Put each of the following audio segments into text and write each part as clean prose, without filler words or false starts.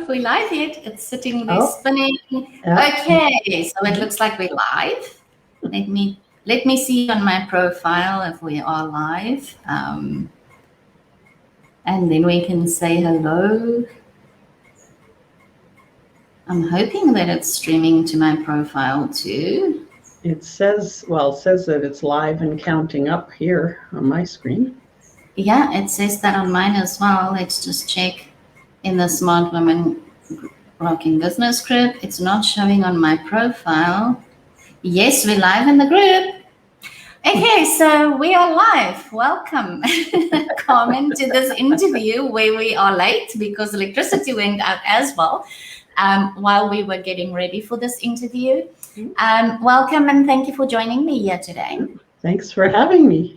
if we're live yet. It's sitting there Oh, spinning. yeah. Okay, so it looks like we're live. Let me see on my profile if we are live. And then we can say hello. I'm hoping that it's streaming to my profile too. It says that it's live and counting up here on my screen. Yeah, it says that on mine as well. Let's just check in the Smart Women Rocking Business group. It's not showing on my profile. Yes, we're live in the group. Okay, so we are live. Welcome, Carmen, to this interview where we are late because electricity went out as well while we were getting ready for this interview. Welcome and thank you for joining me here today. Thanks for having me.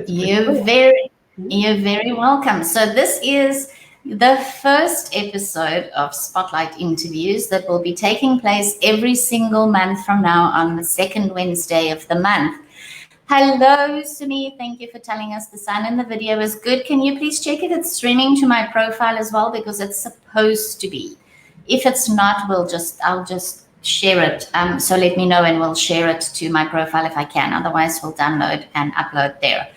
You're very welcome. So this is the first episode of Spotlight Interviews that will be taking place every single month from now on the second Wednesday of the month. Hello, Sumi. Thank you for telling us the sound in the video is good. Can you please check if it's streaming to my profile as well? Because it's supposed to be. If it's not, I'll just share it. So let me know and we'll share it to my profile if I can. Otherwise, we'll download and upload there.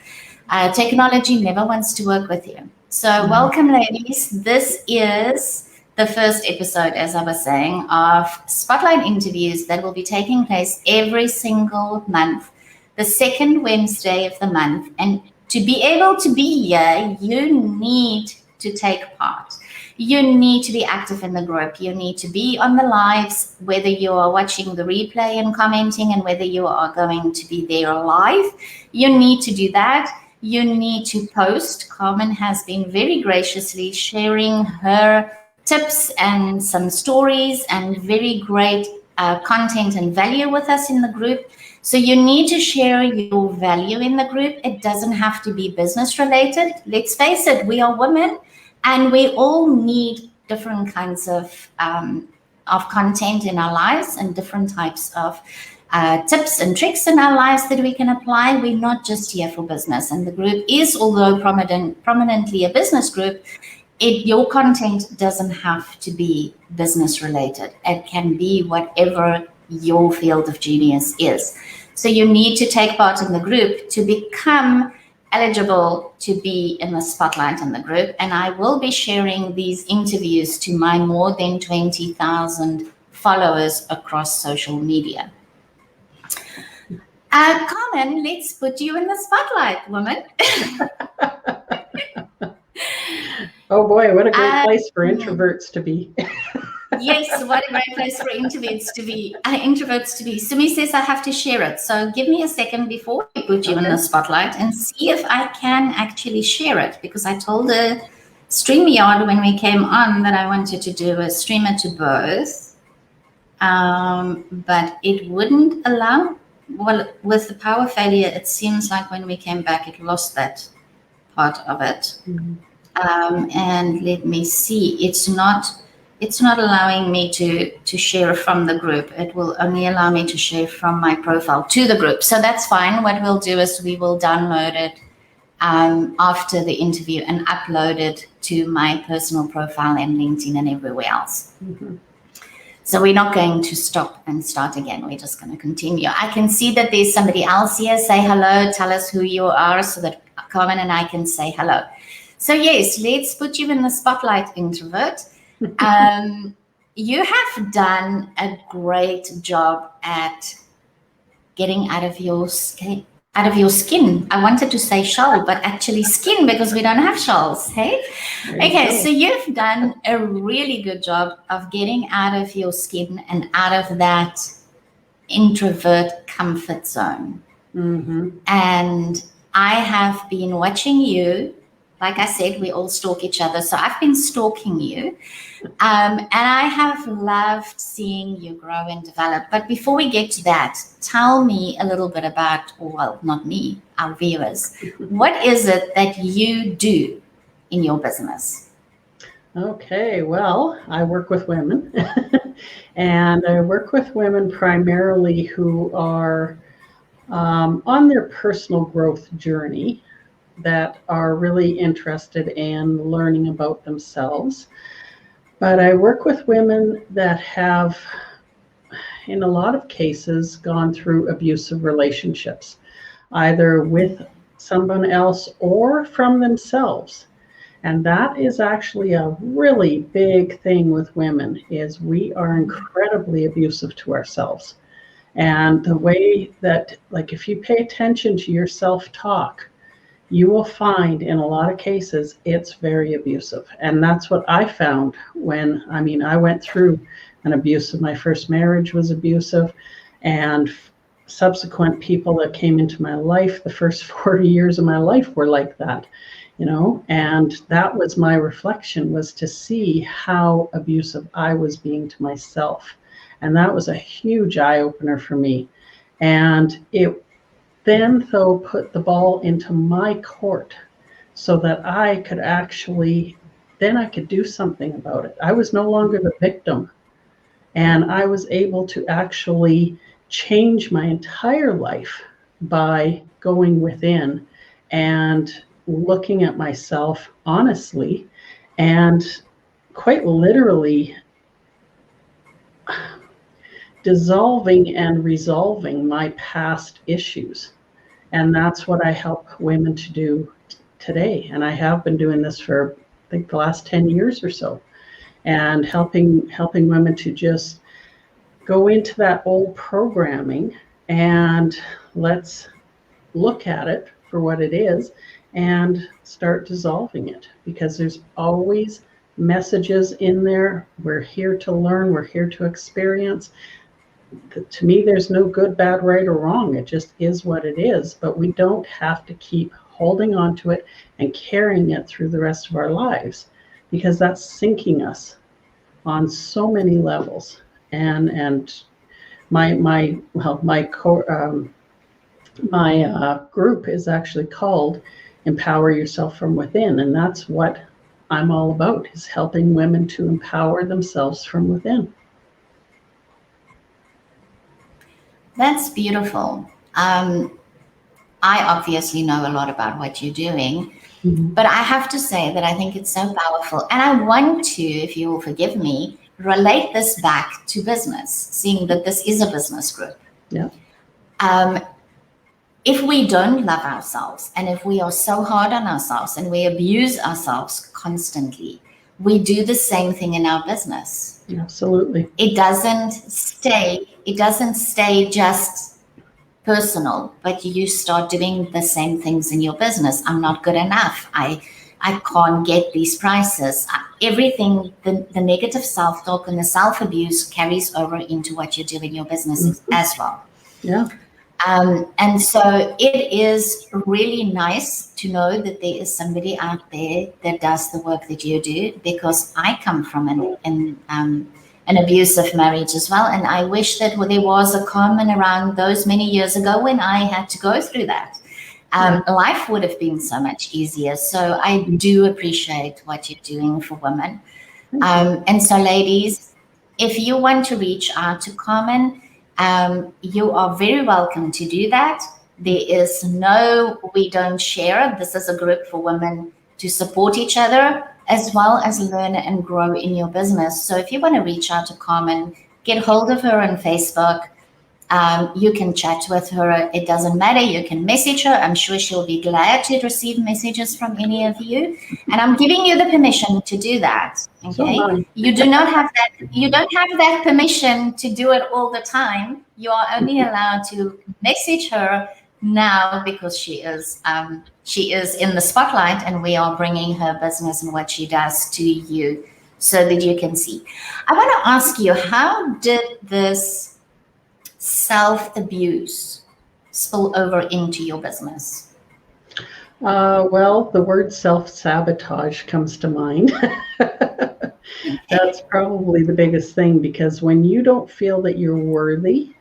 Technology never wants to work with you. So welcome, ladies. This is the first episode, as I was saying, of Spotlight Interviews that will be taking place every single month, the second Wednesday of the month. And to be able to be here, you need to take part. You need to be active in the group. You need to be on the lives, whether you are watching the replay and commenting and whether you are going to be there live. You need to do that. You need to post. Carmen has been very graciously sharing her tips and some stories and very great content and value with us in the group. So you need to share your value in the group. It doesn't have to be business related. Let's face it, we are women and we all need different kinds of content in our lives and different types of tips and tricks in our lives that we can apply. We're not just here for business. And the group is, although prominently a business group, your content doesn't have to be business related. It can be whatever your field of genius is. So you need to take part in the group to become eligible to be in the spotlight in the group. And I will be sharing these interviews to my more than 20,000 followers across social media. Carmen, let's put you in the spotlight, woman. Oh boy, what a great place for introverts to be. Yes, what a great place for introverts to be. Sumi says I have to share it. So give me a second before we put you in the spotlight and see if I can actually share it, because I told the StreamYard when we came on that I wanted to do a streamer to both, but it wouldn't allow. Well, with the power failure, it seems like when we came back, it lost that part of it. And let me see, it's not allowing me to share from the group. It will only allow me to share from my profile to the group. So that's fine. What we'll do is we will download it after the interview and upload it to my personal profile and LinkedIn and everywhere else. So we're not going to stop and start again. We're just going to continue. I can see that there's somebody else here. Say hello. Tell us who you are so that Carmen and I can say hello. So yes, let's put you in the spotlight, introvert. You have done a great job at getting out of your skin. I wanted to say shell, but actually skin, because we don't have shells. Hey, okay. So you've done a really good job of getting out of your skin and out of that introvert comfort zone. And I have been watching you. Like I said, we all stalk each other. So I've been stalking you. And I have loved seeing you grow and develop. But before we get to that, tell me a little bit about, well, not me, our viewers. What is it that you do in your business? Okay, well, I work with women. And I work with women primarily who are on their personal growth journey, that are really interested in learning about themselves. But I work with women that have, in a lot of cases, gone through abusive relationships, either with someone else or from themselves. And that is actually a really big thing with women, is we are incredibly abusive to ourselves. And the way that, like, if you pay attention to your self-talk, you will find in a lot of cases it's very abusive. And that's what I found when, I went through an abusive, my first marriage was abusive, and subsequent people that came into my life, the first 40 years of my life were like that, and that was my reflection, was to see how abusive I was being to myself. And that was a huge eye-opener for me. And it then, though, put the ball into my court so that I could actually, then I could do something about it. I was no longer the victim, and I was able to actually change my entire life by going within and looking at myself honestly and quite literally dissolving and resolving my past issues. And that's what I help women to do today. And I have been doing this for, I think, the last 10 years or so, and helping women to just go into that old programming and let's look at it for what it is and start dissolving it, because there's always messages in there. We're here to learn, we're here to experience. To me, there's no good, bad, right, or wrong. It just is what it is. But we don't have to keep holding on to it and carrying it through the rest of our lives, because that's sinking us on so many levels. And my group is actually called Empower Yourself from Within, and that's what I'm all about, is helping women to empower themselves from within. That's beautiful. I obviously know a lot about what you're doing, but I have to say that I think it's so powerful. And I want to, if you will forgive me, relate this back to business, seeing that this is a business group. Yeah. If we don't love ourselves, and if we are so hard on ourselves and we abuse ourselves constantly, we do the same thing in our business. Absolutely. It doesn't stay just personal, but you start doing the same things in your business. I'm not good enough. I can't get these prices. Everything, the negative self-talk and the self-abuse carries over into what you do in your business as well. Yeah. And so it is really nice to know that there is somebody out there that does the work that you do, because I come from an abusive marriage as well. And I wish that there was a Carmen around those many years ago when I had to go through that. Life would have been so much easier. So I do appreciate what you're doing for women. And so, ladies, if you want to reach out to Carmen, you are very welcome to do that. There is no, we don't share. This is a group for women to support each other, as well as learn and grow in your business. So if you want to reach out to Carmen, get hold of her on Facebook. You can chat with her. It doesn't matter. You can message her. I'm sure she'll be glad to receive messages from any of you. And I'm giving you the permission to do that. Okay. You do not have that. You don't have that permission to do it all the time. You are only allowed to message her now, because she is in the spotlight, and we are bringing her business and what she does to you so that you can see. I want to ask you, how did this self-abuse spill over into your business? Well, the word self-sabotage comes to mind. That's probably the biggest thing, because when you don't feel that you're worthy,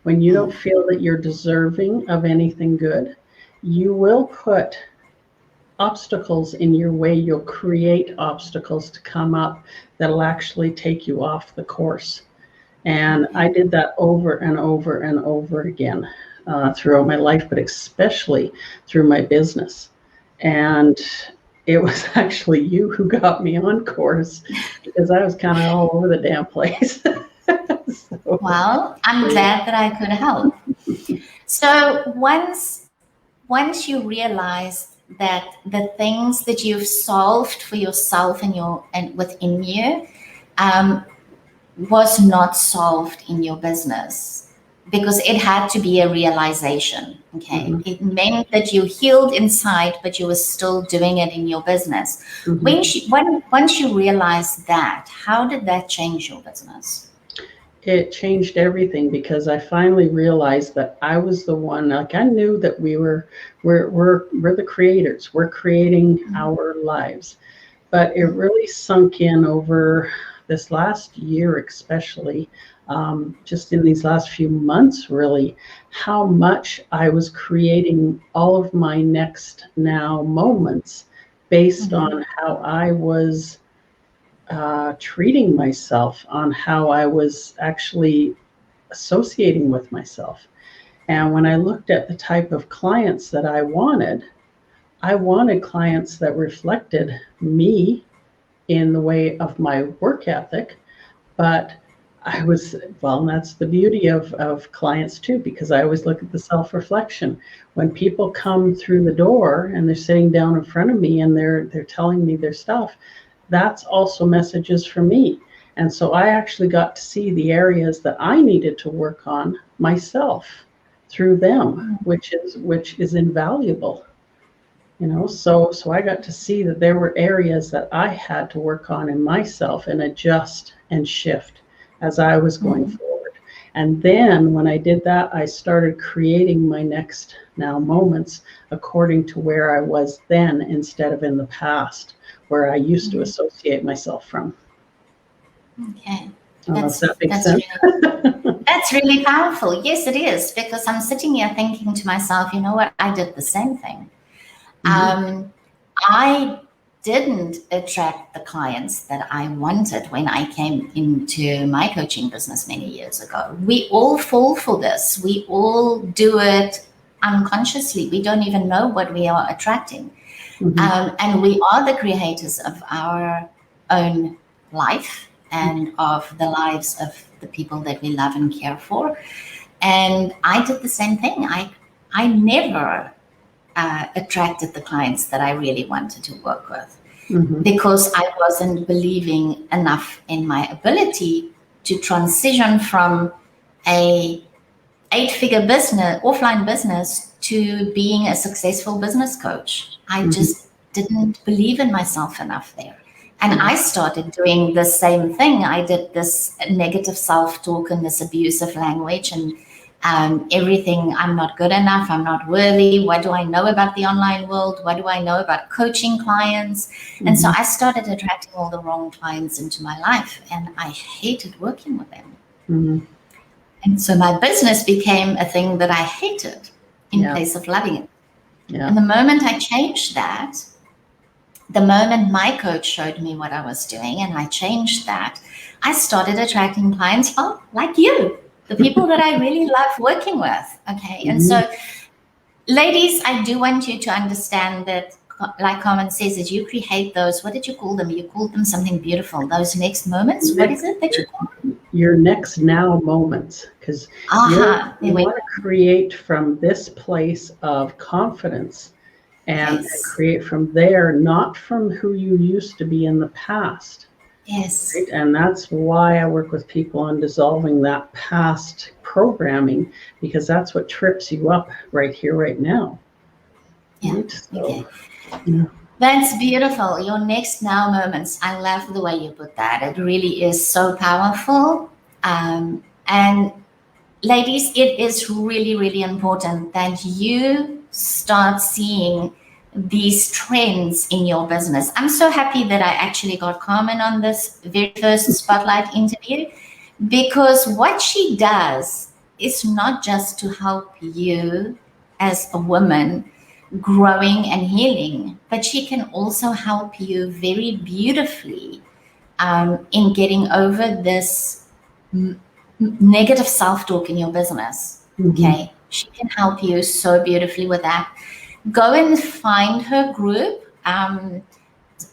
when you don't feel that you're deserving of anything good, you will put obstacles in your way. You'll create obstacles to come up that'll actually take you off the course. And I did that over and over and over again throughout my life, but especially through my business. And it was actually you who got me on course because I was kind of all over the damn place. So, Well, I'm glad that I could help. So once you realize that the things that you've solved for yourself and within you was not solved in your business, because it had to be a realization. Okay, it meant that you healed inside, but you were still doing it in your business. Once you realized that, how did that change your business? it changed everything because I finally realized that I was the one. Like, I knew that we're the creators. We're creating our lives, but it really sunk in over this last year, especially just in these last few months, really, how much I was creating all of my next now moments based on how I was treating myself, on how I was actually associating with myself. And when I looked at the type of clients that I wanted clients that reflected me in the way of my work ethic, but well, that's the beauty of clients too, because I always look at the self-reflection. When people come through the door and they're sitting down in front of me and they're telling me their stuff, that's also messages for me. And so I actually got to see the areas that I needed to work on myself through them, which is invaluable. So I got to see that there were areas that I had to work on in myself and adjust and shift as I was going forward. And then when I did that, I started creating my next now moments according to where I was then, instead of in the past where I used to associate myself from. Okay. Does that make sense? That's really powerful. Yes, it is, because I'm sitting here thinking to myself, you know what? I did the same thing. I didn't attract the clients that I wanted when I came into my coaching business many years ago. We all fall for this. We all do it unconsciously. We don't even know what we are attracting. And we are the creators of our own life and of the lives of the people that we love and care for. And I did the same thing. I never attracted the clients that I really wanted to work with because I wasn't believing enough in my ability to transition from a 8-figure business, offline business, to being a successful business coach. I just didn't believe in myself enough there. And I started doing the same thing. I did this negative self-talk and this abusive language and everything. I'm not good enough. I'm not worthy. What do I know about the online world? What do I know about coaching clients? And so I started attracting all the wrong clients into my life, and I hated working with them. And so my business became a thing that I hated in place of loving it. And the moment I changed that, the moment my coach showed me what I was doing and I changed that, I started attracting clients like you, the people that I really love working with. Okay. And so, ladies, I do want you to understand that, like Carmen says, that you create those, what did you call them? You called them something beautiful. Those next moments. What is it that you call them? Your next now moments. Because you want to create from this place of confidence and create from there, not from who you used to be in the past. Yes. Right? And that's why I work with people on dissolving that past programming, because that's what trips you up right here, right now. Yeah. Right? So, okay. That's beautiful. Your next now moments. I love the way you put that. It really is so powerful. And ladies, it is really, really important that you start seeing these trends in your business. I'm so happy that I actually got Carmen on this very first Spotlight interview, because what she does is not just to help you as a woman growing and healing, but she can also help you very beautifully in getting over this negative self-talk in your business. Okay, she can help you so beautifully with that. Go and find her group.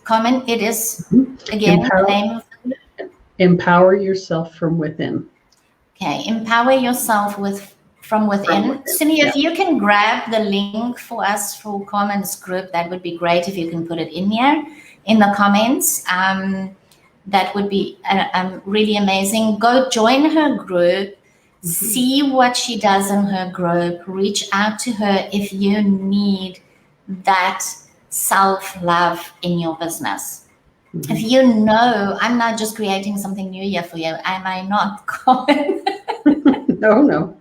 Carmen, it is, again, the name of Empower yourself from within. Okay, empower yourself from within. Cindy, if you can grab the link for us for Carmen's group, that would be great. If you can put it in here in the comments, that would be really amazing. Go join her group, see what she does in her group, reach out to her if you need that self-love in your business. If you know, I'm not just creating something new here for you, am I not, Carmen? No.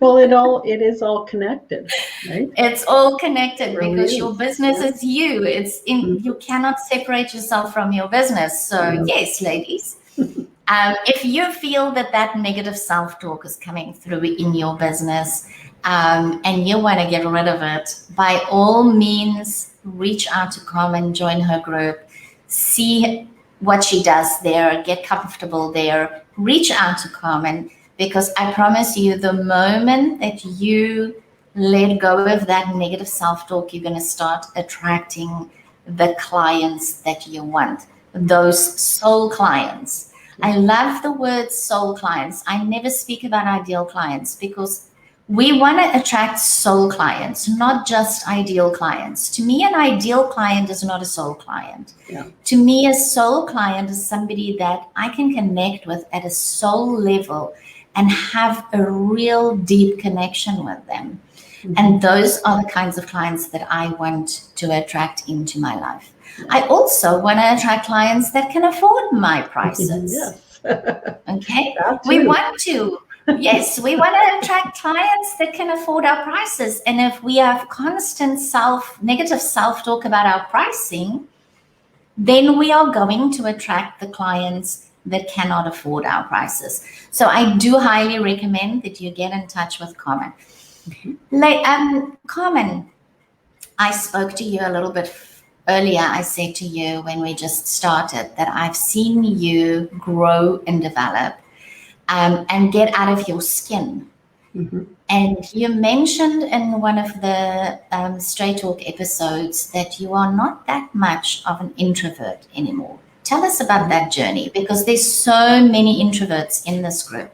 Well, it is all connected, right? It's all connected Really because is. your business is you. You cannot separate yourself from your business. So yes, ladies, if you feel that negative self-talk is coming through in your business, and you want to get rid of it, by all means, reach out to Carmen, join her group, see what she does there, get comfortable there, reach out to Carmen, because I promise you, the moment that you let go of that negative self-talk, you're going to start attracting the clients that you want, those soul clients. I love the word soul clients. I never speak about ideal clients because we want to attract soul clients, not just ideal clients. To me, an ideal client is not a soul client. Yeah. To me, a soul client is somebody that I can connect with at a soul level and have a real deep connection with them. And those are the kinds of clients that I want to attract into my life. I also want to attract clients that can afford my prices. Yes. Okay. We want to attract clients that can afford our prices. And if we have constant negative self-talk about our pricing, then we are going to attract the clients that cannot afford our prices. So I do highly recommend that you get in touch with Carmen. Carmen, I spoke to you a little bit earlier. I said to you when we just started that I've seen you grow and develop and get out of your skin. And you mentioned in one of the Straight Talk episodes that you are not that much of an introvert anymore. Tell us about that journey, because there's so many introverts in this group.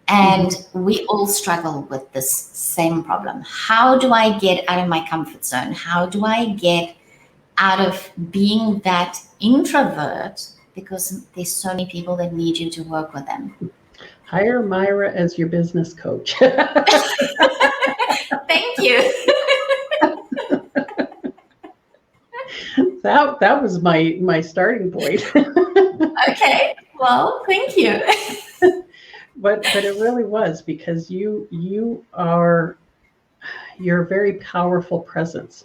And we all struggle with this same problem. How do I get out of my comfort zone? How do I get out of being that introvert? Because there's so many people that need you to work with them. Hire Myra as your business coach. Thank you. That was my starting point. Okay. Well, thank you. But it really was, because you're a very powerful presence,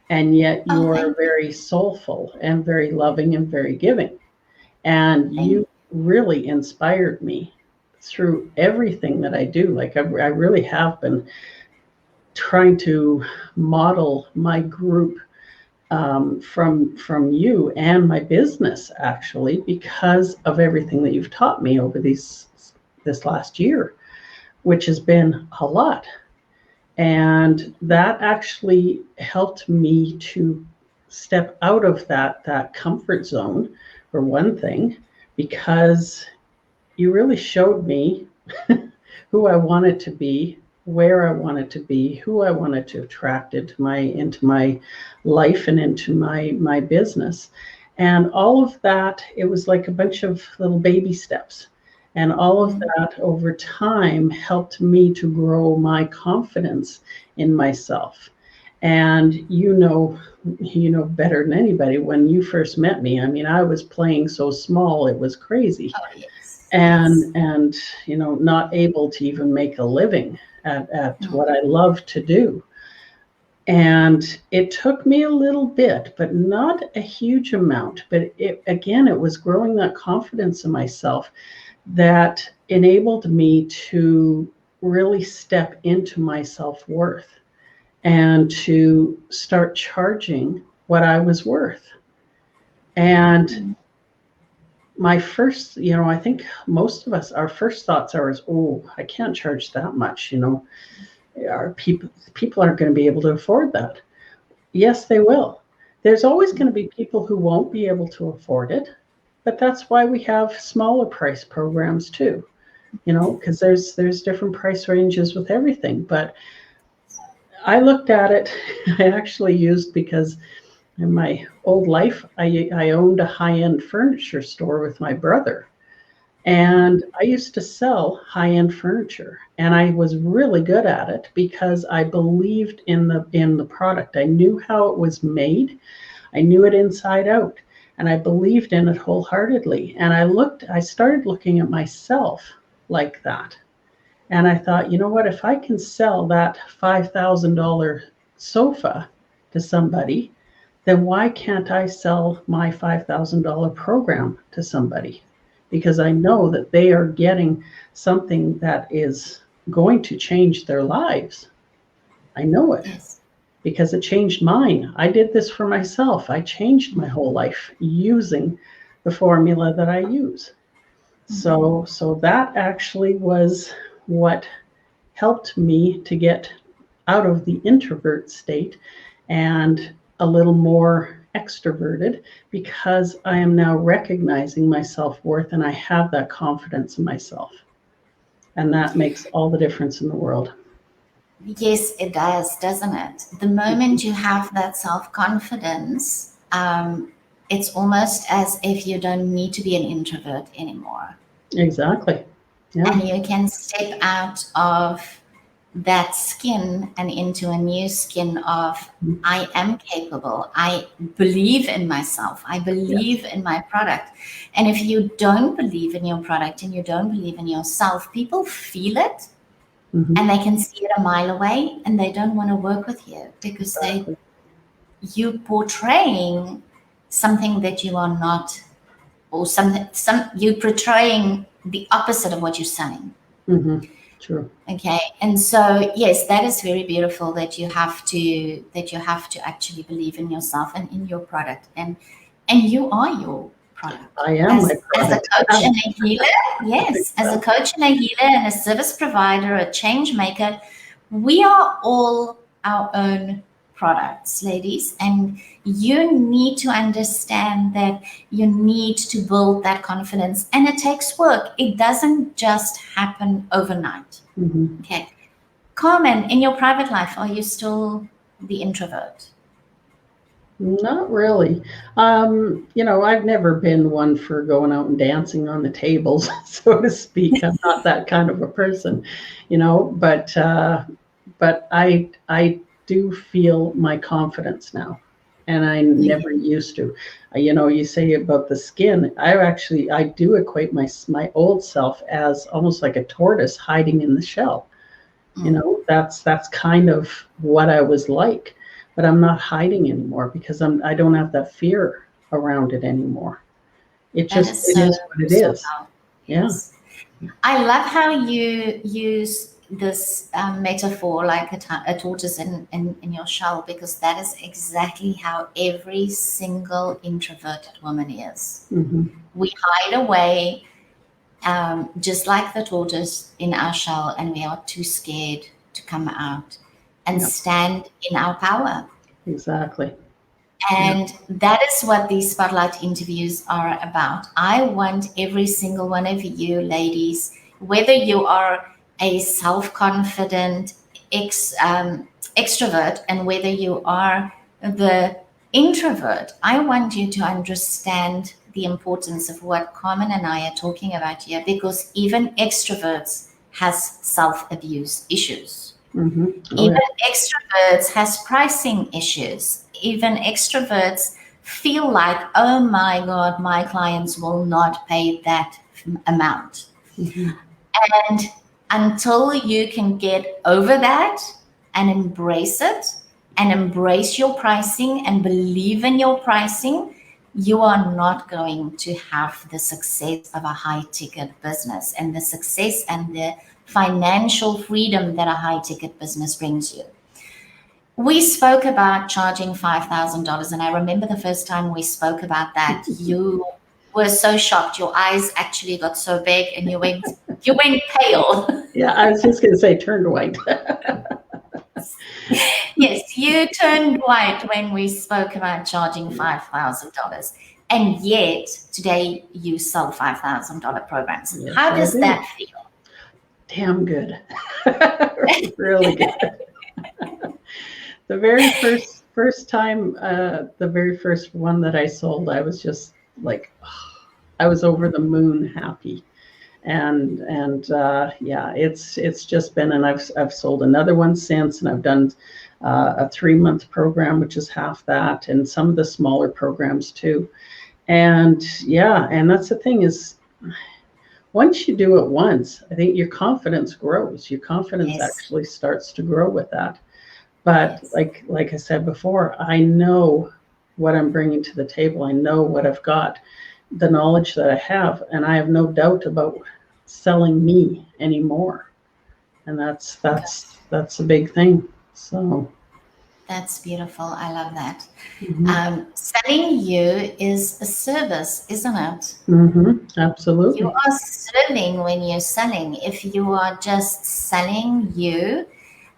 and yet you are very soulful and very loving and very giving. And you really inspired me through everything that I do. Like I really have been trying to model my group from you and my business, actually, because of everything that you've taught me over this last year, which has been a lot. And that actually helped me to step out of that comfort zone, for one thing, because you really showed me who I wanted to be, where I wanted to be, who I wanted to attract into my life and into my business. And all of that, it was like a bunch of little baby steps. And all of that over time helped me to grow my confidence in myself. And you know better than anybody, when you first met me, I mean, I was playing so small, it was crazy. Oh, yes. And not able to even make a living at what I love to do. And it took me a little bit, but not a huge amount. But it was growing that confidence in myself that enabled me to really step into my self-worth and to start charging what I was worth. And my first, I think most of us, our first thoughts are, I can't charge that much, Our people aren't going to be able to afford that. Yes, they will. there's always going to be people who won't be able to afford it, but that's why we have smaller price programs too, because there's different price ranges with everything. But I looked at it, I actually used, because in my old life, I owned a high-end furniture store with my brother. And I used to sell high-end furniture, and I was really good at it because I believed in the product. I knew how it was made. I knew it inside out, and I believed in it wholeheartedly. And I started looking at myself like that. And I thought, you know what, if I can sell that $5,000 sofa to somebody, then why can't I sell my $5,000 program to somebody? Because I know that they are getting something that is going to change their lives. I know it. Yes. Because it changed mine. I did this for myself. I changed my whole life using the formula that I use. So that actually was what helped me to get out of the introvert state and a little more extroverted, because I am now recognizing my self-worth and I have that confidence in myself. And that makes all the difference in the world. Yes, it does, doesn't it? The moment you have that self-confidence, it's almost as if you don't need to be an introvert anymore. Exactly. Yeah. And you can step out of that skin and into a new skin of, I am capable. I believe in myself. I believe in my product. And if you don't believe in your product and you don't believe in yourself, people feel it. And they can see it a mile away, and they don't want to work with you because you're portraying something that you are not, or you're portraying the opposite of what you're saying. True. Okay, and so yes, that is very beautiful that you have to actually believe in yourself and in your product, and you are your product. I am my product. As a coach and a healer, yes, as a coach and a healer and a service provider, a change maker, we are all our own products, ladies, and you need to understand that you need to build that confidence, and it takes work. It doesn't just happen overnight. Okay, Carmen, in your private life, are you still the introvert? Not really. I've never been one for going out and dancing on the tables, so to speak. I'm not that kind of a person, but I do feel my confidence now, and I never used to. You say about the skin. I do equate my old self as almost like a tortoise hiding in the shell. That's kind of what I was like. But I'm not hiding anymore because I don't have that fear around it anymore. It is what it is. Yes. Yeah. I love how you use this metaphor like a tortoise in your shell, because that is exactly how every single introverted woman is. We hide away just like the tortoise in our shell, and we are too scared to come out and stand in our power. Exactly. And that is what these spotlight interviews are about. I want every single one of you ladies, whether you are a self-confident extrovert and whether you are the introvert, I want you to understand the importance of what Carmen and I are talking about here, because even extroverts has self-abuse issues. Even extroverts has pricing issues. Even extroverts feel like, oh my God, my clients will not pay that amount. And until you can get over that and embrace it and embrace your pricing and believe in your pricing, you are not going to have the success of a high ticket business and the success and the financial freedom that a high ticket business brings you. We spoke about charging $5,000, and I remember the first time we spoke about that, you were so shocked. Your eyes actually got so big, and you went pale. Yeah, I was just going to say turned white. Yes, You turned white when we spoke about charging $5,000. And yet today you sell $5,000 programs. Yes, How I does do. that feel? Damn good. Really good. The very first time, the very first one that I sold, I was just like, I was over the moon happy. And yeah, it's just been, and I've sold another one since, and I've done a 3-month program, which is half that, and some of the smaller programs too. And yeah, and that's the thing is, once you do it once, I think your confidence grows. Your confidence Yes. actually starts to grow with that. But Yes. like I said before, I know what I'm bringing to the table. I know what I've got, the knowledge that I have, and I have no doubt about selling me anymore. And that's a big thing. So That's beautiful. I love that. mhm, Selling you is a service, isn't it? You absolutely. are serving when you're selling. If you are just selling you,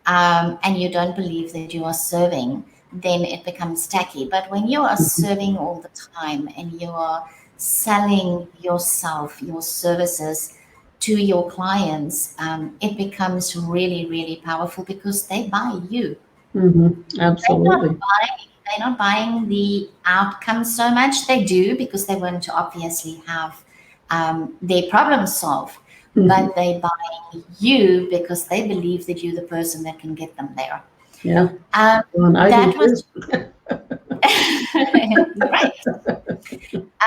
and you don't believe that you are serving, then it becomes tacky. But when you are Mhm, serving all the time and you are selling yourself, your services to your clients, it becomes really, really powerful because they buy you. They're not absolutely. buying, they're not buying the outcome so much. They do because they want to obviously have their problem solved, Mhm, but they buy you because they believe that you're the person that can get them there. yeah. Um, Well, and I do that was too. great.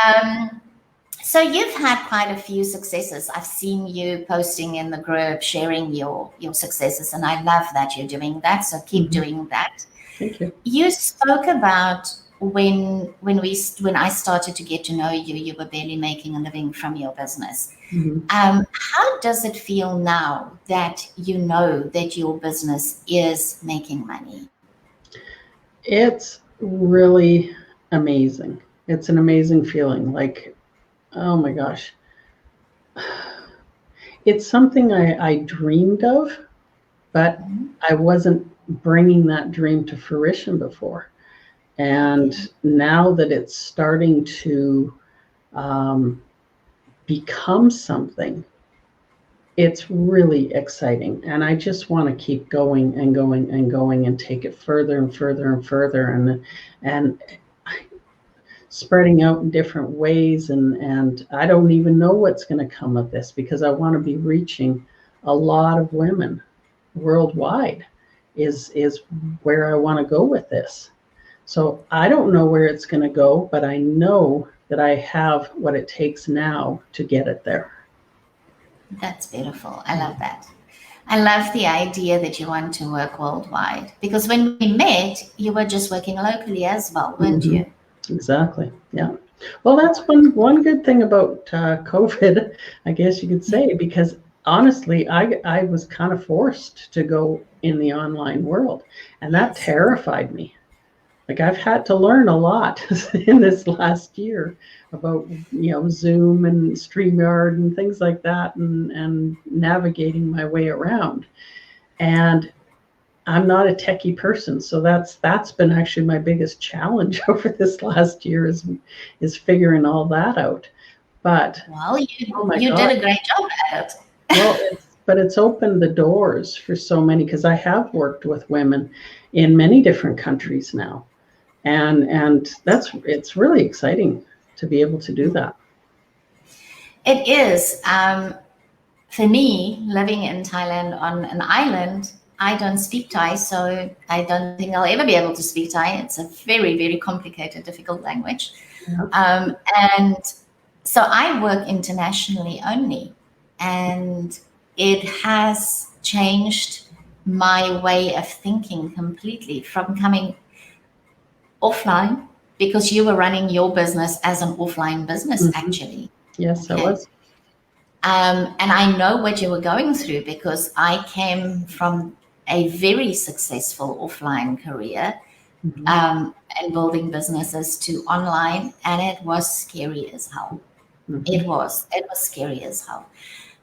Um, so you've had quite a few successes. I've seen you posting in the group, sharing your successes, and I love that you're doing that. So keep Mhm, doing that. thank you. You spoke about when I started to get to know you, you were barely making a living from your business. Mhm. How does it feel now that you know that your business is making money? It's really amazing. It's an amazing feeling. Like, oh my gosh. It's something I dreamed of, but Mhm. I wasn't bringing that dream to fruition before. And Okay, now that it's starting to um, become something, it's really exciting. And I just want to keep going and going and going and take it further and further and further. And spreading out in different ways, and I don't even know what's going to come of this because I want to be reaching a lot of women worldwide is where I want to go with this. So I don't know where it's going to go, but I know that I have what it takes now to get it there. that's beautiful. I love that. I love the idea that you want to work worldwide because when we met, you were just working locally as well, weren't Hmm. you? Exactly. Yeah. Well, that's one good thing about COVID, I guess you could say, because honestly, I was kind of forced to go in the online world, and that Yes. terrified me. Like I've had to learn a lot in this last year about Zoom and StreamYard and things like that, and navigating my way around. And I'm not a techie person, so that's been actually my biggest challenge over this last year is figuring all that out. But Well, you oh my you God, did a great job at well, it. it's opened the doors for so many because I have worked with women in many different countries now, and it's really exciting to be able to do that. It is. For me, living in Thailand on an island, I don't speak Thai, so I don't think I'll ever be able to speak Thai. It's a very, very complicated, difficult language. Yeah. And so I work internationally only, and it has changed my way of thinking completely from coming offline because you were running your business as an offline business, Hmm. actually. Yes, I Okay. was. And I know what you were going through because I came from a very successful offline career, Hmm. and building businesses to online, and it was scary as hell. Hmm. It was scary as hell.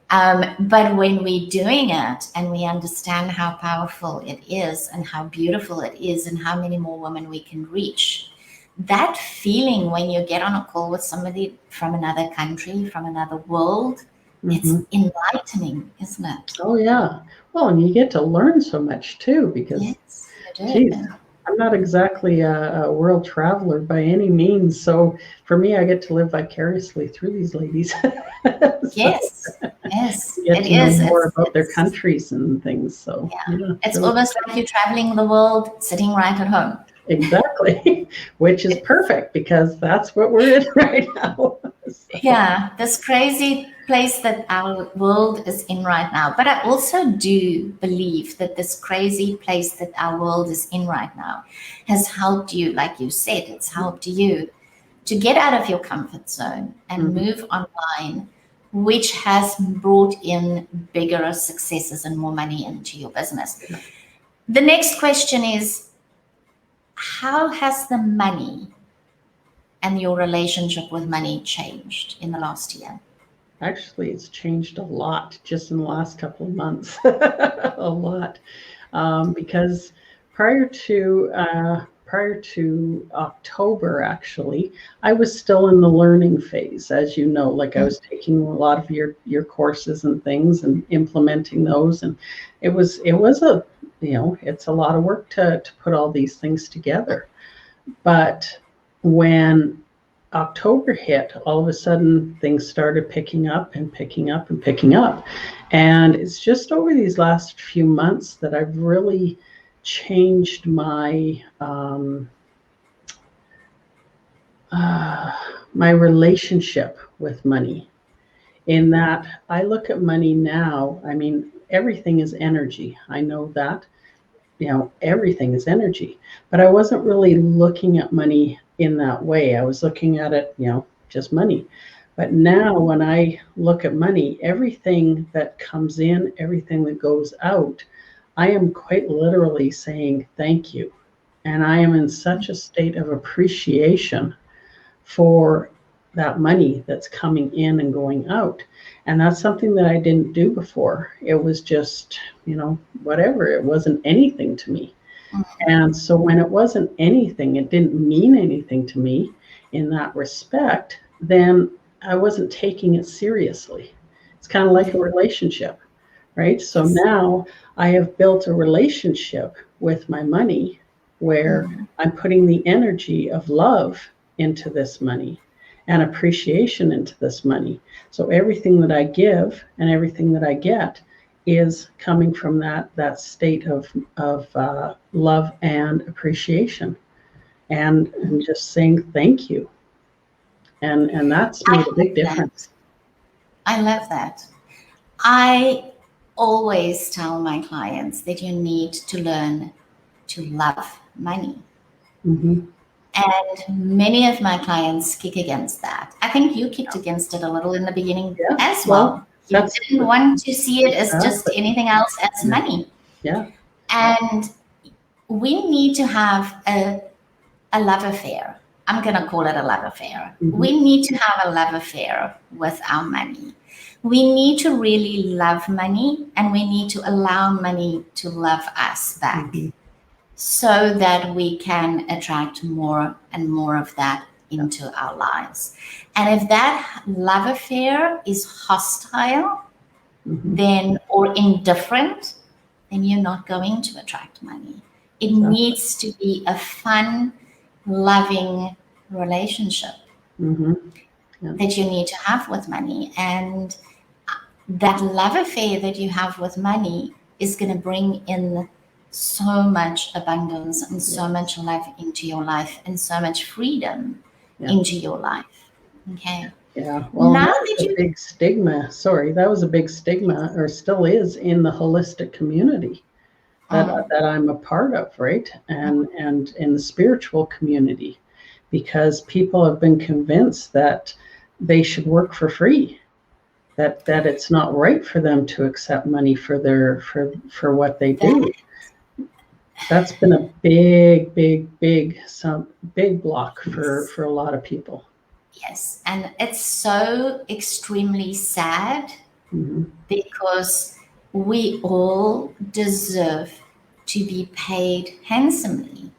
But when we're doing it and we understand how powerful it is and how beautiful it is and how many more women we can reach, that feeling when you get on a call with somebody from another country, from another world, it's enlightening, isn't it? Oh, yeah. Well, and you get to learn so much too, because, Yes, you do. geez, I'm not exactly a world traveler by any means. So for me, I get to live vicariously through these ladies. Yes, yes, Get it to know is. more about their countries and things. So Yeah, it's really, almost like you're traveling the world sitting right at home. exactly, which is perfect because that's what we're in right now. So, Yeah, this crazy place that our world is in right now. But I also do believe that this crazy place that our world is in right now has helped you, like you said, it's helped you to get out of your comfort zone and move online, which has brought in bigger successes and more money into your business. The next question is, how has the money and your relationship with money changed in the last year? actually, it's changed a lot just in the last couple of months, a lot, because prior to October, actually, I was still in the learning phase, as you know. Like I was taking a lot of your courses and things and implementing those, and it was a it's a lot of work to put all these things together. But when October hit, all of a sudden things started picking up and picking up and picking up. And it's just over these last few months that I've really changed my relationship with money. In that I look at money now, I mean, everything is energy. I know that. Everything is energy. But I wasn't really looking at money in that way. I was looking at it, just money. But now when I look at money, everything that comes in, everything that goes out, I am quite literally saying thank you. And I am in such a state of appreciation for that money that's coming in and going out. And that's something that I didn't do before. It was just, whatever. It wasn't anything to me. And so when it wasn't anything, it didn't mean anything to me in that respect, then I wasn't taking it seriously. It's kind of like a relationship, right? So now I have built a relationship with my money where I'm putting the energy of love into this money and appreciation into this money. So everything that I give and everything that I get is coming from that state of love and appreciation, and just saying thank you, and that's made a big difference. I love that. I always tell my clients that you need to learn to love money. Mm-hmm. And many of my clients kick against that. I think you kicked against it a little in the beginning as well. You didn't want to see it as just anything else as money. Yeah. And we need to have a love affair. I'm going to call it a love affair. We need to have a love affair with our money. We need to really love money, and we need to allow money to love us back, so that we can attract more and more of that into our lives. And if that love affair is hostile, then, or indifferent, then you're not going to attract money. It needs to be a fun, loving relationship that you need to have with money. And that love affair that you have with money is going to bring in so much abundance and so much love into your life and so much freedom into your life. Okay. Yeah. Well, now that was a big stigma. Sorry, that was a big stigma, or still is, in the holistic community that I'm a part of, right? And in the spiritual community, because people have been convinced that they should work for free, that it's not right for them to accept money for what they do. That's been a big block for a lot of people. Yes, and it's so extremely sad because we all deserve to be paid handsomely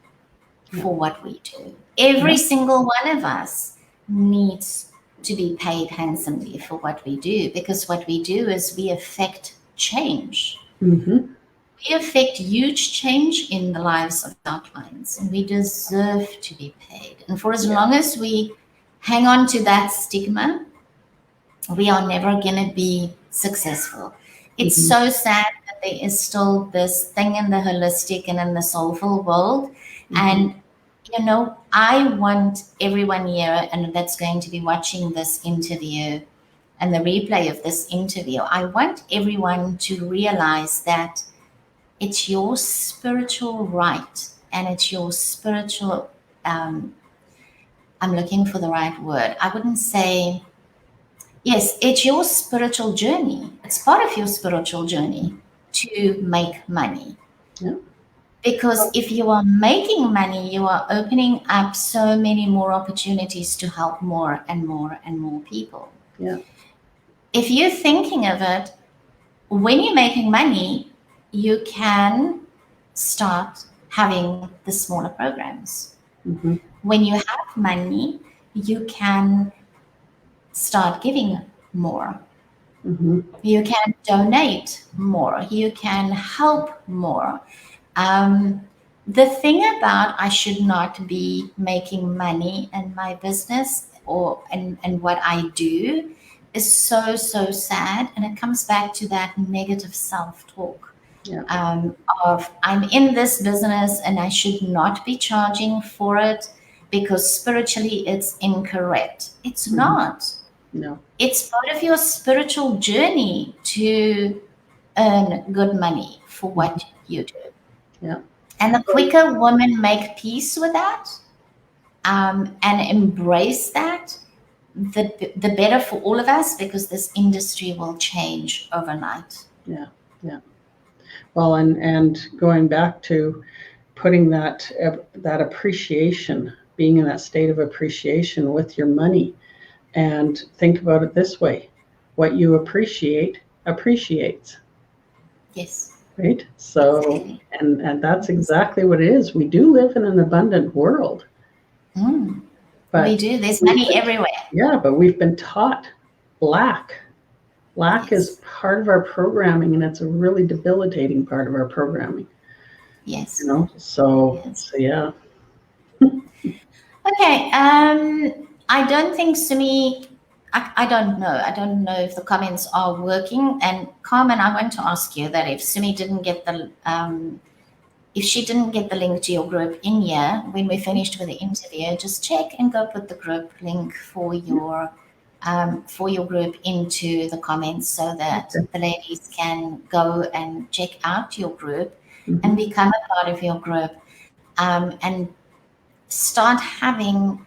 for what we do. Every single one of us needs to be paid handsomely for what we do, because what we do is we affect change. We affect huge change in the lives of our clients, and we deserve to be paid. And for as long as we hang on to that stigma, we are never going to be successful. It's so sad that there is still this thing in the holistic and in the soulful world. And, you know, I want everyone here, and that's going to be watching this interview and the replay of this interview, I want everyone to realize that it's your spiritual right, and it's your spiritual, I'm looking for the right word. I wouldn't say, yes, it's your spiritual journey. It's part of your spiritual journey to make money. Yeah. Because if you are making money, you are opening up so many more opportunities to help more and more and more people. Yeah. If you're thinking of it, when you're making money, you can start having the smaller programs. When you have money, you can start giving more. You can donate more. You can help more. The thing about I should not be making money in my business and what I do is so sad, and it comes back to that negative self-talk. Of I'm in this business and I should not be charging for it because spiritually it's incorrect. It's not. No. It's part of your spiritual journey to earn good money for what you do. Yeah. And the quicker women make peace with that and embrace that, the better for all of us, because this industry will change overnight. Yeah. Well, and going back to putting that appreciation, being in that state of appreciation with your money, and think about it this way: what you appreciate appreciates. Yes. Right. So, exactly. and that's exactly what it is. We do live in an abundant world. But we do. There's money everywhere. Yeah, but we've been taught lack. Lack is part of our programming, and it's a really debilitating part of our programming. Yes. You know, so yeah. Okay. I don't think Sumi. I don't know. I don't know if the comments are working. And Carmen, I want to ask you that if Sumi didn't get the if she didn't get the link to your group in here when we finished with the interview, just check and go put the group link for your group into the comments so that the ladies can go and check out your group and become a part of your group and start having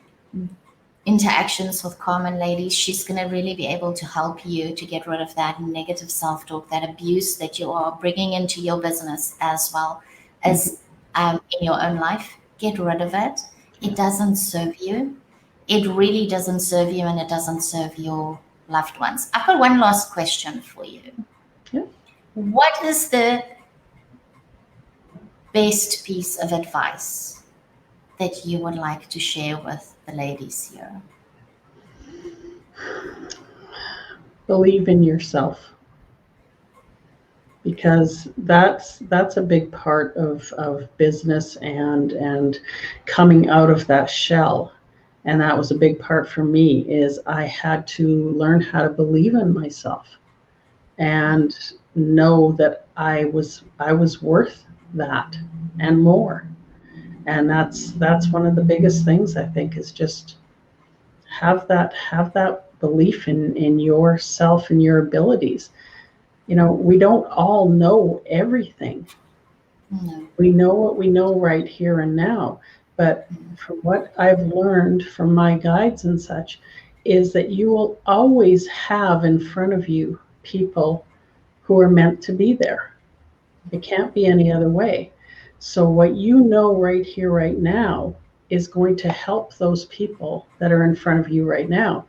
interactions with Carmen, ladies. She's going to really be able to help you to get rid of that negative self-talk, that abuse that you are bringing into your business as well as in your own life. Get rid of it. It doesn't serve you. It really doesn't serve you, and it doesn't serve your loved ones. I've got one last question for you. Yeah. What is the best piece of advice that you would like to share with the ladies here? Believe in yourself, because that's a big part of business and coming out of that shell. And that was a big part for me, is I had to learn how to believe in myself and know that I was worth that and more. And that's one of the biggest things, I think, is just have that belief in yourself and your abilities. You know, we don't all know everything. No. We know what we know right here and now. But from what I've learned from my guides and such, is that you will always have in front of you people who are meant to be there. It can't be any other way. So what you know right here, right now, is going to help those people that are in front of you right now.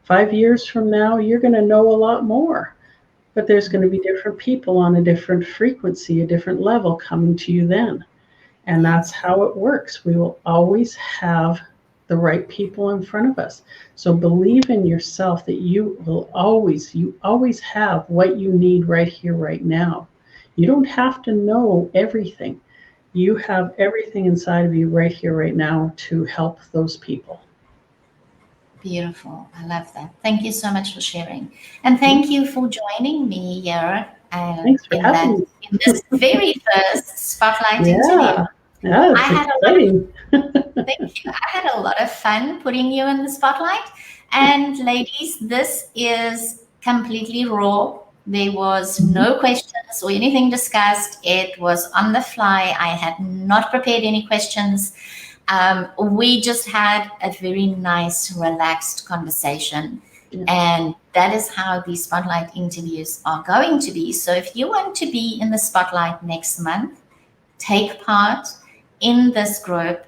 5 years from now, you're going to know a lot more. but there's going to be different people on a different frequency, a different level coming to you then. And that's how it works. We will always have the right people in front of us. So believe in yourself that you always have what you need right here, right now. You don't have to know everything. You have everything inside of you right here, right now to help those people. Beautiful. I love that. Thank you so much for sharing. And thank you for joining me here Thanks for having me. in this very first Spotlight interview. Yeah, I it's had exciting. Thank you. I had a lot of fun putting you in the spotlight. And ladies, this is completely raw. There was no questions or anything discussed. It was on the fly. I had not prepared any questions. We just had a very nice, relaxed conversation. Yeah. And that is how these spotlight interviews are going to be. So if you want to be in the spotlight next month, take part in this group,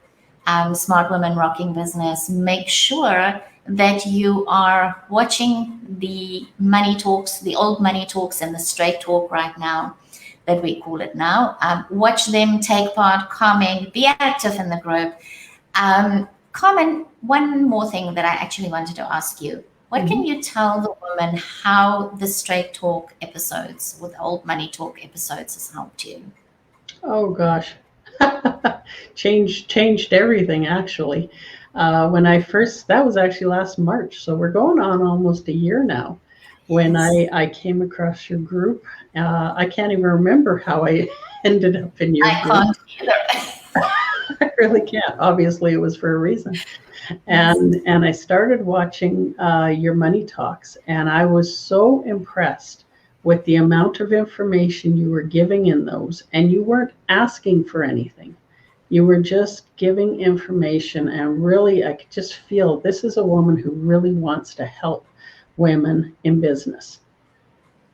Smart Women Rocking Business. Make sure that you are watching the money talks, the old money talks and the straight talk right now, that we call it now. Watch them, take part, comment, be active in the group. Carmen, one more thing that I actually wanted to ask you. What can you tell the women how the straight talk episodes or the old money talk episodes has helped you? Oh gosh, changed everything actually. When that was actually last March, so we're going on almost a year now. When I came across your group, I can't even remember how I ended up in your group. I can't either. I really can't. Obviously, it was for a reason. And I started watching your money talks, and I was so impressed with the amount of information you were giving in those, and you weren't asking for anything. You were just giving information, and really, I could just feel this is a woman who really wants to help women in business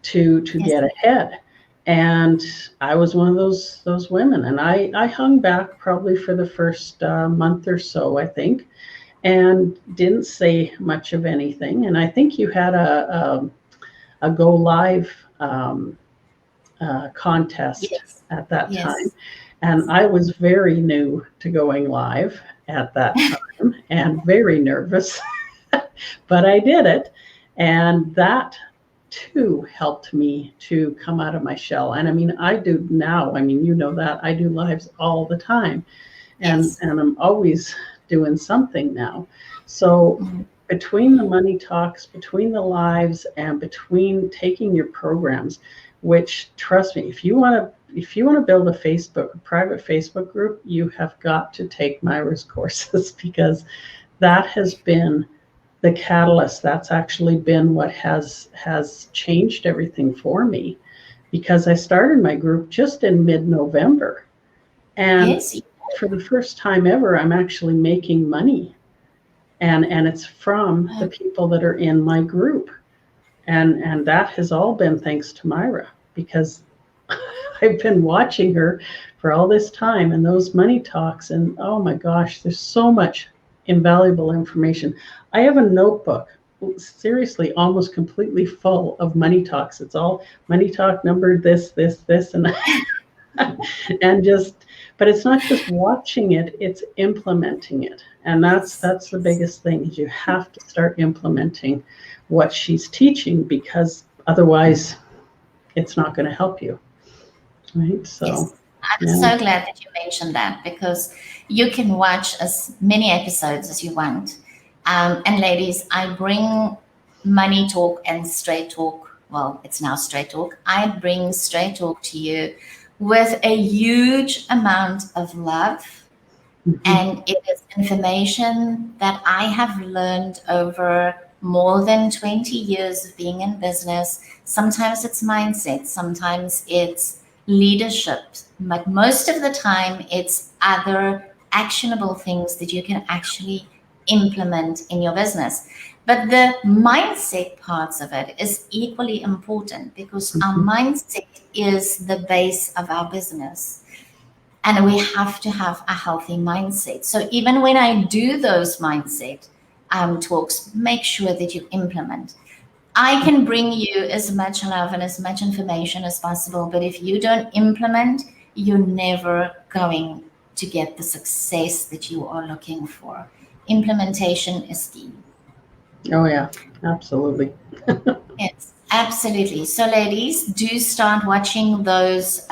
to get ahead. And I was one of those women, and I hung back probably for the first month or so, I think, and didn't say much of anything. And I think you had a go live contest at that time. And I was very new to going live at that time and very nervous, but I did it. And that too helped me to come out of my shell. And I mean, I do now, I mean, you know that I do lives all the time, and I'm always doing something now. So between the money talks, between the lives, and between taking your programs, which, trust me, if you want to build a private Facebook group, you have got to take Myra's courses, because that has been the catalyst. That's actually been what has changed everything for me, because I started my group just in mid-November, and for the first time ever, I'm actually making money, and it's from the people that are in my group, and that has all been thanks to Myra, because I've been watching her for all this time and those money talks, and oh my gosh, there's so much invaluable information. I have a notebook, seriously, almost completely full of money talks. It's all money talk number this, and and just, but it's not just watching it, it's implementing it. And that's the biggest thing, is you have to start implementing what she's teaching, because otherwise it's not going to help you. Right? So I'm so glad that you mentioned that, because you can watch as many episodes as you want. And ladies, I bring money talk and straight talk. Well, it's now straight talk. I bring straight talk to you with a huge amount of love. And it is information that I have learned over more than 20 years of being in business. Sometimes it's mindset, sometimes it's leadership, but most of the time it's other actionable things that you can actually implement in your business. But the mindset parts of it is equally important, because our mindset is the base of our business. And we have to have a healthy mindset. So even when I do those mindset talks, make sure that you implement. I can bring you as much love and as much information as possible, but if you don't implement, you're never going to get the success that you are looking for. Implementation is key. Oh, yeah, absolutely. Yes, absolutely. So, ladies, do start watching those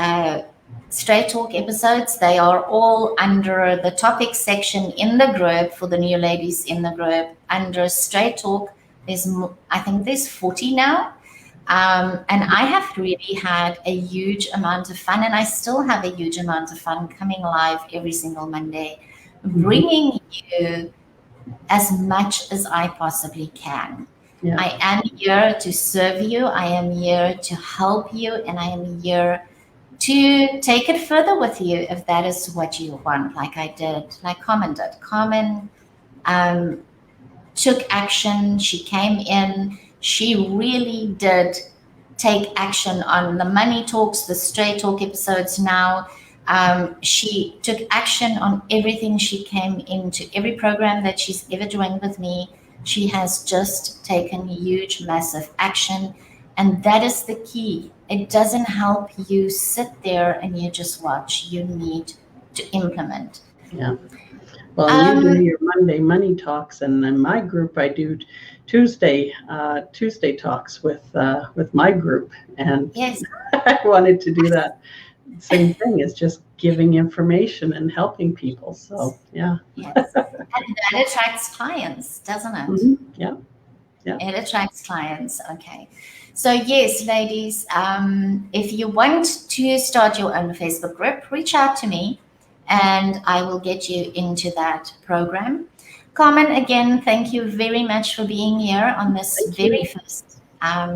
Straight Talk episodes. They are all under the topic section in the group for the new ladies in the group. Under Straight Talk, I think there's 40 now. And I have really had a huge amount of fun, and I still have a huge amount of fun coming live every single Monday, bringing you as much as I possibly can. Yeah. I am here to serve you. I am here to help you, and I am here to take it further with you if that is what you want, like I did, like Carmen did. Carmen took action. She came in. She really did take action on the Money Talks, the Straight Talk episodes now. She took action on everything she came into, every program that she's ever joined with me. She has just taken huge, massive action. And that is the key. It doesn't help you sit there and you just watch. You need to implement. Yeah. Well, you do your Monday money talks, and in my group, I do Tuesday talks with my group, and Yes. I wanted to do that same thing. It's just giving information and helping people. So yeah. Yes. And that attracts clients, doesn't it? Mm-hmm. Yeah. Yeah. It attracts clients. Okay. So yes, ladies, if you want to start your own Facebook group, reach out to me and I will get you into that program. Carmen, again, thank you very much for being here on this very first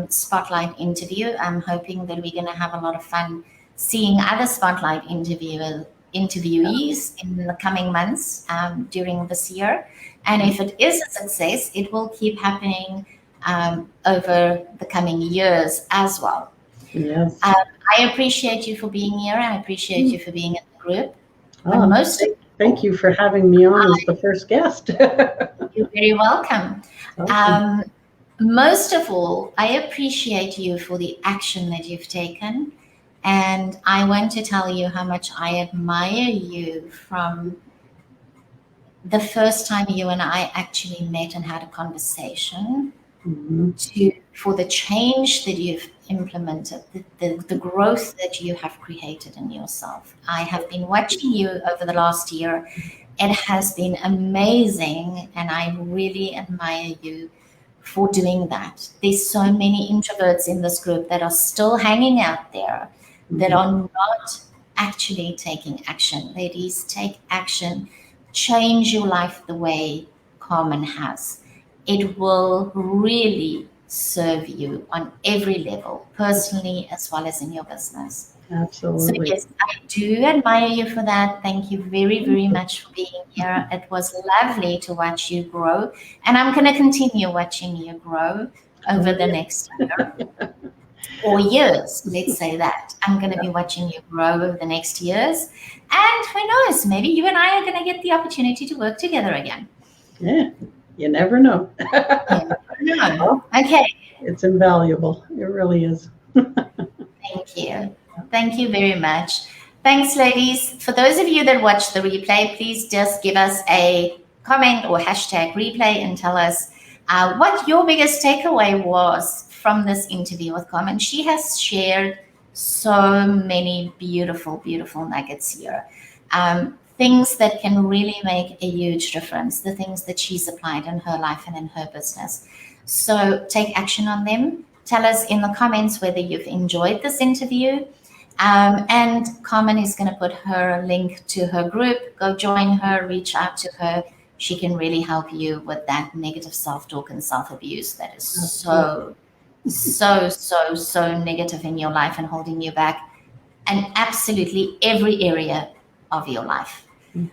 Spotlight interview. I'm hoping that we're going to have a lot of fun seeing other Spotlight interviewees in the coming months during this year. And if it is a success, it will keep happening over the coming years as well. Yes. I appreciate you for being here. I appreciate you for being in the group. Thank you for having me on as the first guest. You're very welcome. Awesome. Most of all, I appreciate you for the action that you've taken. And I want to tell you how much I admire you from the first time you and I actually met and had a conversation for the change that you've implemented, the growth that you have created in yourself. I have been watching you over the last year. It has been amazing, and I really admire you for doing that. There's so many introverts in this group that are still hanging out there that are not actually taking action. Ladies, take action. Change your life the way Carmen has. It will really serve you on every level, personally as well as in your business. Absolutely. So yes, I do admire you for that. Thank you very, very much for being here. It was lovely to watch you grow, and I'm going to continue watching you grow over the next year or years. Let's say that. I'm going to be watching you grow over the next years, and who knows, maybe you and I are going to get the opportunity to work together again. Yeah, you never know. No. Okay. It's invaluable. It really is. Thank you. Thank you very much. Thanks, ladies. For those of you that watch the replay, please just give us a comment or hashtag replay and tell us what your biggest takeaway was from this interview with Carmen. She has shared so many beautiful, beautiful nuggets here. Things that can really make a huge difference, the things that she's applied in her life and in her business. So take action on them. Tell us in the comments whether you've enjoyed this interview. And Carmen is going to put her link to her group. Go join her, reach out to her. She can really help you with that negative self-talk and self-abuse that is so negative in your life and holding you back in absolutely every area of your life.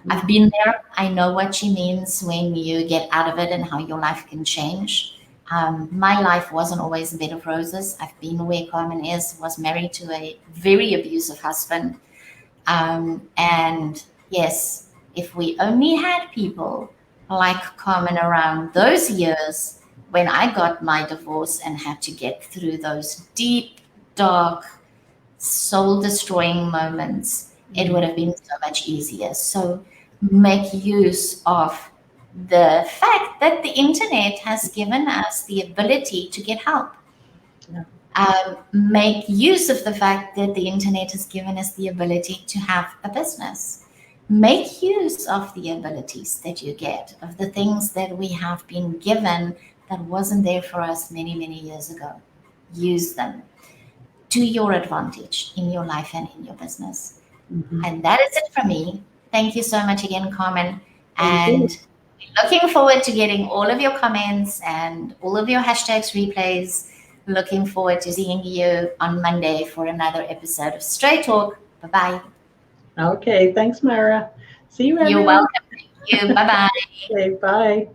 I've been there. I know what she means when you get out of it and how your life can change. My life wasn't always a bed of roses. I've been where Carmen is, was married to a very abusive husband. And yes, if we only had people like Carmen around those years, when I got my divorce and had to get through those deep, dark, soul-destroying moments, it would have been so much easier. So make use of the fact that the internet has given us the ability to get help. Yeah. Make use of the fact that the internet has given us the ability to have a business. Make use of the abilities that you get, of the things that we have been given that wasn't there for us many, many years ago. Use them to your advantage in your life and in your business. And that is it from me. Thank you so much again, Carmen. Thank you. And looking forward to getting all of your comments and all of your hashtags, replays. Looking forward to seeing you on Monday for another episode of Straight Talk. Bye-bye. Okay, thanks, Myra. See you, everyone. You're welcome. Thank you. Bye-bye. Okay, bye.